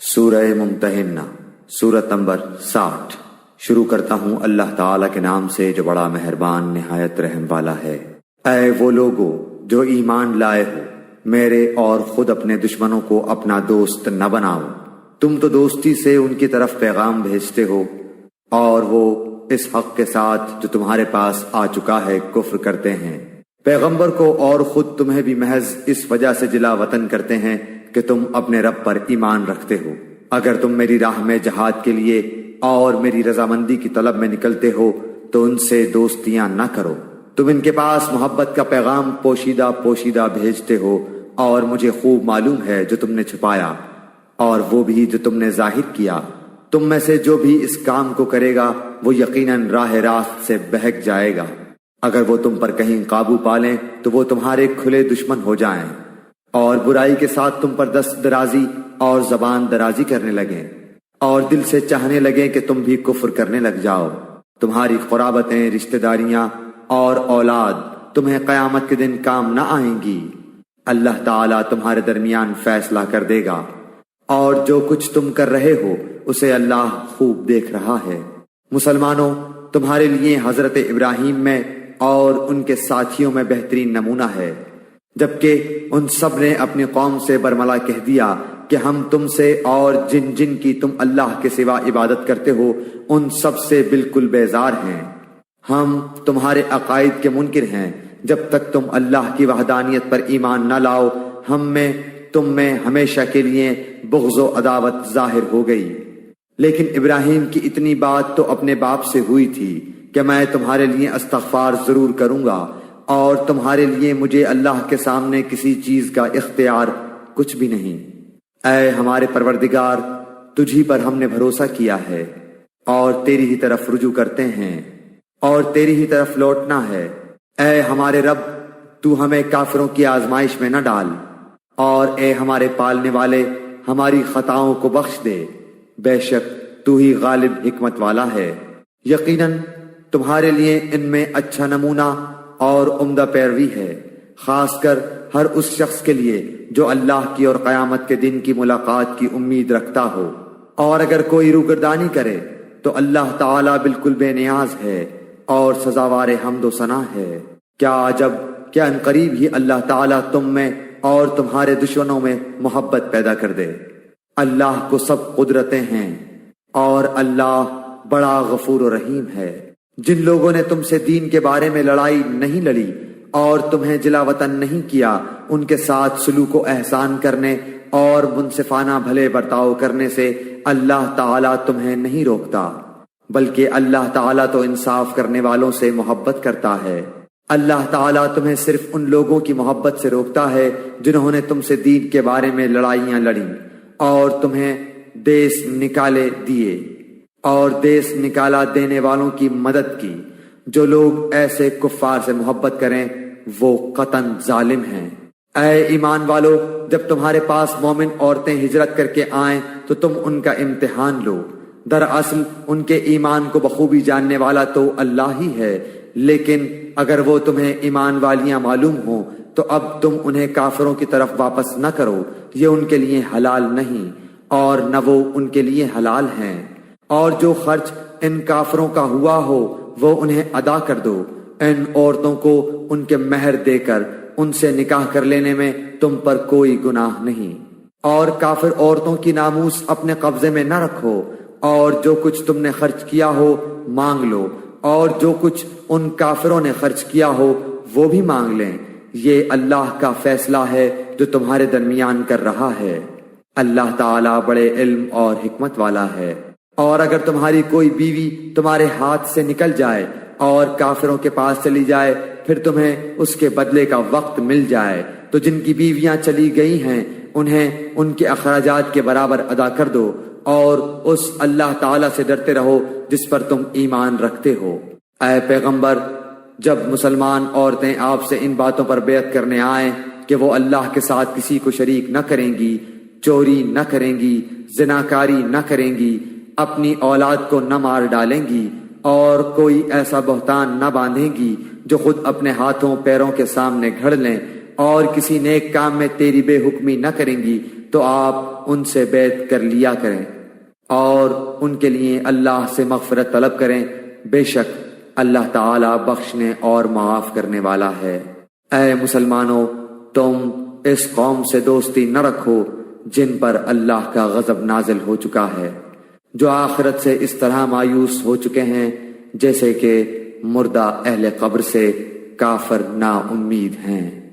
سورہ ممتحنہ سورت نمبر 60۔ شروع کرتا ہوں اللہ تعالیٰ کے نام سے جو بڑا مہربان نہایت رحم والا ہے۔ اے وہ لوگو جو ایمان لائے ہو، میرے اور خود اپنے دشمنوں کو اپنا دوست نہ بناؤ۔ تم تو دوستی سے ان کی طرف پیغام بھیجتے ہو، اور وہ اس حق کے ساتھ جو تمہارے پاس آ چکا ہے کفر کرتے ہیں۔ پیغمبر کو اور خود تمہیں بھی محض اس وجہ سے جلا وطن کرتے ہیں کہ تم اپنے رب پر ایمان رکھتے ہو۔ اگر تم میری راہ میں جہاد کے لیے اور میری رضامندی کی طلب میں نکلتے ہو تو ان سے دوستیاں نہ کرو۔ تم ان کے پاس محبت کا پیغام پوشیدہ پوشیدہ بھیجتے ہو، اور مجھے خوب معلوم ہے جو تم نے چھپایا اور وہ بھی جو تم نے ظاہر کیا۔ تم میں سے جو بھی اس کام کو کرے گا وہ یقیناً راہ راست سے بہک جائے گا۔ اگر وہ تم پر کہیں قابو پالیں تو وہ تمہارے کھلے دشمن ہو جائیں، اور برائی کے ساتھ تم پر دست درازی اور زبان درازی کرنے لگیں، اور دل سے چاہنے لگیں کہ تم بھی کفر کرنے لگ جاؤ۔ تمہاری قرابتیں، رشتہ داریاں اور اولاد تمہیں قیامت کے دن کام نہ آئیں گی۔ اللہ تعالیٰ تمہارے درمیان فیصلہ کر دے گا، اور جو کچھ تم کر رہے ہو اسے اللہ خوب دیکھ رہا ہے۔ مسلمانوں، تمہارے لیے حضرت ابراہیم میں اور ان کے ساتھیوں میں بہترین نمونہ ہے، جبکہ ان سب نے اپنی قوم سے برملا کہہ دیا کہ ہم تم سے اور جن جن کی تم اللہ کے سوا عبادت کرتے ہو ان سب سے بالکل بیزار ہیں۔ ہم تمہارے عقائد کے منکر ہیں، جب تک تم اللہ کی وحدانیت پر ایمان نہ لاؤ تم میں ہمیشہ کے لیے بغض و عداوت ظاہر ہو گئی۔ لیکن ابراہیم کی اتنی بات تو اپنے باپ سے ہوئی تھی کہ میں تمہارے لیے استغفار ضرور کروں گا، اور تمہارے لیے مجھے اللہ کے سامنے کسی چیز کا اختیار کچھ بھی نہیں۔ اے ہمارے پروردگار، تجھی پر ہم نے بھروسہ کیا ہے، اور تیری ہی طرف رجوع کرتے ہیں، اور تیری ہی طرف لوٹنا ہے۔ اے ہمارے رب، تو ہمیں کافروں کی آزمائش میں نہ ڈال، اور اے ہمارے پالنے والے، ہماری خطاؤں کو بخش دے۔ بے شک تو ہی غالب حکمت والا ہے۔ یقیناً تمہارے لیے ان میں اچھا نمونہ اور عمدہ پیروی ہے، خاص کر ہر اس شخص کے لیے جو اللہ کی اور قیامت کے دن کی ملاقات کی امید رکھتا ہو۔ اور اگر کوئی روگردانی کرے تو اللہ تعالیٰ بالکل بے نیاز ہے اور سزاوار حمد و ثنا ہے۔ کیا عجب کہ عنقریب ہی اللہ تعالیٰ تم میں اور تمہارے دشمنوں میں محبت پیدا کر دے۔ اللہ کو سب قدرتیں ہیں، اور اللہ بڑا غفور و رحیم ہے۔ جن لوگوں نے تم سے دین کے بارے میں لڑائی نہیں لڑی اور تمہیں جلا وطن نہیں کیا، ان کے ساتھ سلوک و احسان کرنے اور منصفانہ بھلے برتاؤ کرنے سے اللہ تعالیٰ تمہیں نہیں روکتا، بلکہ اللہ تعالیٰ تو انصاف کرنے والوں سے محبت کرتا ہے۔ اللہ تعالیٰ تمہیں صرف ان لوگوں کی محبت سے روکتا ہے جنہوں نے تم سے دین کے بارے میں لڑائیاں لڑیں اور تمہیں دیس نکالے دیے، اور دیس نکالا دینے والوں کی مدد کی۔ جو لوگ ایسے کفار سے محبت کریں وہ قطعاً ظالم ہیں۔ اے ایمان والو، جب تمہارے پاس مومن عورتیں ہجرت کر کے آئیں تو تم ان کا امتحان لو۔ دراصل ان کے ایمان کو بخوبی جاننے والا تو اللہ ہی ہے، لیکن اگر وہ تمہیں ایمان والیاں معلوم ہوں تو اب تم انہیں کافروں کی طرف واپس نہ کرو، یہ ان کے لیے حلال نہیں اور نہ وہ ان کے لیے حلال ہیں۔ اور جو خرچ ان کافروں کا ہوا ہو وہ انہیں ادا کر دو۔ ان عورتوں کو ان کے مہر دے کر ان سے نکاح کر لینے میں تم پر کوئی گناہ نہیں، اور کافر عورتوں کی ناموس اپنے قبضے میں نہ رکھو، اور جو کچھ تم نے خرچ کیا ہو مانگ لو، اور جو کچھ ان کافروں نے خرچ کیا ہو وہ بھی مانگ لیں۔ یہ اللہ کا فیصلہ ہے جو تمہارے درمیان کر رہا ہے۔ اللہ تعالیٰ بڑے علم اور حکمت والا ہے۔ اور اگر تمہاری کوئی بیوی تمہارے ہاتھ سے نکل جائے اور کافروں کے پاس چلی جائے، پھر تمہیں اس کے بدلے کا وقت مل جائے، تو جن کی بیویاں چلی گئی ہیں انہیں ان کے اخراجات کے برابر ادا کر دو، اور اس اللہ تعالیٰ سے ڈرتے رہو جس پر تم ایمان رکھتے ہو۔ اے پیغمبر، جب مسلمان عورتیں آپ سے ان باتوں پر بیعت کرنے آئیں کہ وہ اللہ کے ساتھ کسی کو شریک نہ کریں گی، چوری نہ کریں گی، زناکاری نہ کریں گی، اپنی اولاد کو نہ مار ڈالیں گی، اور کوئی ایسا بہتان نہ باندھیں گی جو خود اپنے ہاتھوں پیروں کے سامنے گھڑ لیں، اور کسی نیک کام میں تیری بے حکمی نہ کریں گی، تو آپ ان سے بیعت کر لیا کریں اور ان کے لیے اللہ سے مغفرت طلب کریں، بے شک اللہ تعالی بخشنے اور معاف کرنے والا ہے۔ اے مسلمانوں، تم اس قوم سے دوستی نہ رکھو جن پر اللہ کا غضب نازل ہو چکا ہے، جو آخرت سے اس طرح مایوس ہو چکے ہیں جیسے کہ مردہ اہل قبر سے کافر نا امید ہیں۔